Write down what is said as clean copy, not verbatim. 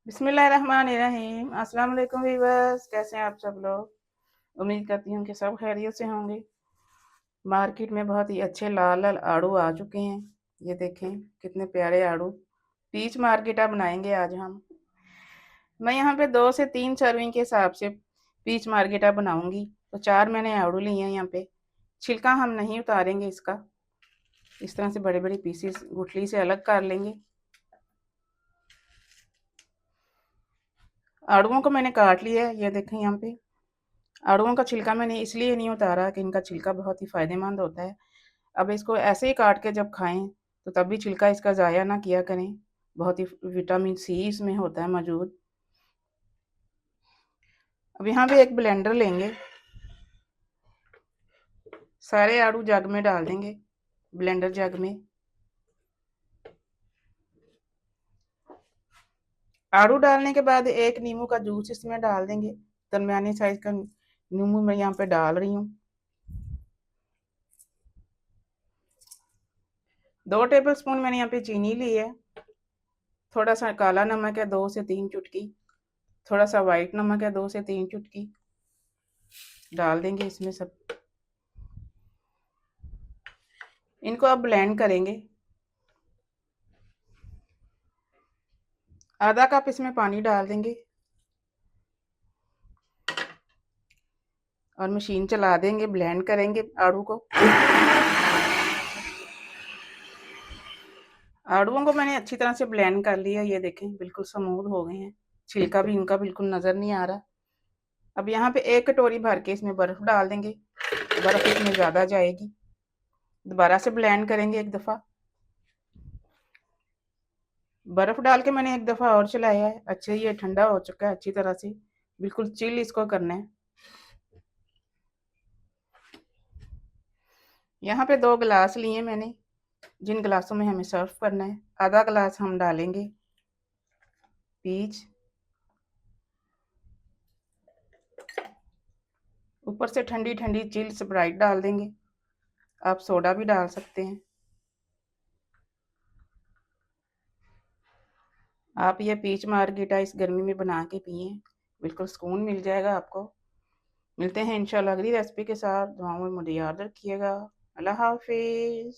बिस्मिल्लाहिर्रहमानिर्रहीम। अस्सलाम वालेकुम वीवर्स, कैसे हैं आप सब लोग। उम्मीद करती हूँ कि सब खैरियत से होंगे। मार्केट में बहुत ही अच्छे लाल लाल आड़ू आ चुके हैं। ये देखें कितने प्यारे आड़ू। पीच मार्केटा बनाएंगे आज हम। मैं यहाँ पे 2 से 3 सर्विंग के हिसाब से पीच मार्केटा बनाऊंगी। तो 4 मैंने आड़ू लिए हैं यहाँ पे। छिलका हम नहीं उतारेंगे इसका। इस तरह से बड़े बड़े पीसेस गुठली से अलग कर लेंगे। आड़ुओं को मैंने काट लिया है, ये देखें यहाँ पे। आड़ुओं का छिलका मैंने इसलिए नहीं उतारा कि इनका छिलका बहुत ही फ़ायदेमंद होता है। अब इसको ऐसे ही काट के जब खाएं तो तब भी छिलका इसका ज़ाया ना किया करें। बहुत ही विटामिन सी इसमें होता है मौजूद। अब यहाँ पे एक ब्लेंडर लेंगे, सारे आड़ू जग में डाल देंगे, ब्लेंडर जग में। आड़ू डालने के बाद एक नींबू का जूस इसमें डाल देंगे। दरमियानी साइज का नींबू मैं यहाँ पे डाल रही हूँ। 2 टेबल स्पून मैंने यहाँ पे चीनी ली है। थोड़ा सा काला नमक है 2 से 3 चुटकी। थोड़ा सा वाइट नमक है 2 से 3 चुटकी डाल देंगे इसमें सब। इनको अब ब्लेंड करेंगे। आधा कप इसमें पानी डाल देंगे और मशीन चला देंगे, ब्लेंड करेंगे आड़ू को। आड़ूओं को मैंने अच्छी तरह से ब्लेंड कर लिया, ये देखें बिल्कुल स्मूथ हो गए हैं। छिलका भी इनका बिल्कुल नज़र नहीं आ रहा। अब यहाँ पे 1 कटोरी भर के इसमें बर्फ़ डाल देंगे। बर्फ़ इसमें ज़्यादा जाएगी। दोबारा से ब्लेंड करेंगे एक दफ़ा। बर्फ़ डाल के मैंने एक दफ़ा और चलाया है। अच्छे ये ठंडा हो चुका है अच्छी तरह से, बिल्कुल चिल इसको करना है। यहाँ पे 2 गिलास लिए मैंने, जिन गिलासों में हमें सर्व करना है। आधा गिलास हम डालेंगे पीच, ऊपर से ठंडी ठंडी चिल स्प्राइट डाल देंगे। आप सोडा भी डाल सकते हैं। आप ये पीच मार्गेटा इस गर्मी में बना के पिए, बिल्कुल सुकून मिल जाएगा आपको। मिलते हैं इंशाल्लाह अगली रेसिपी के साथ। दुआओं में मुझे याद रखिएगा। अल्लाह हाफिज़।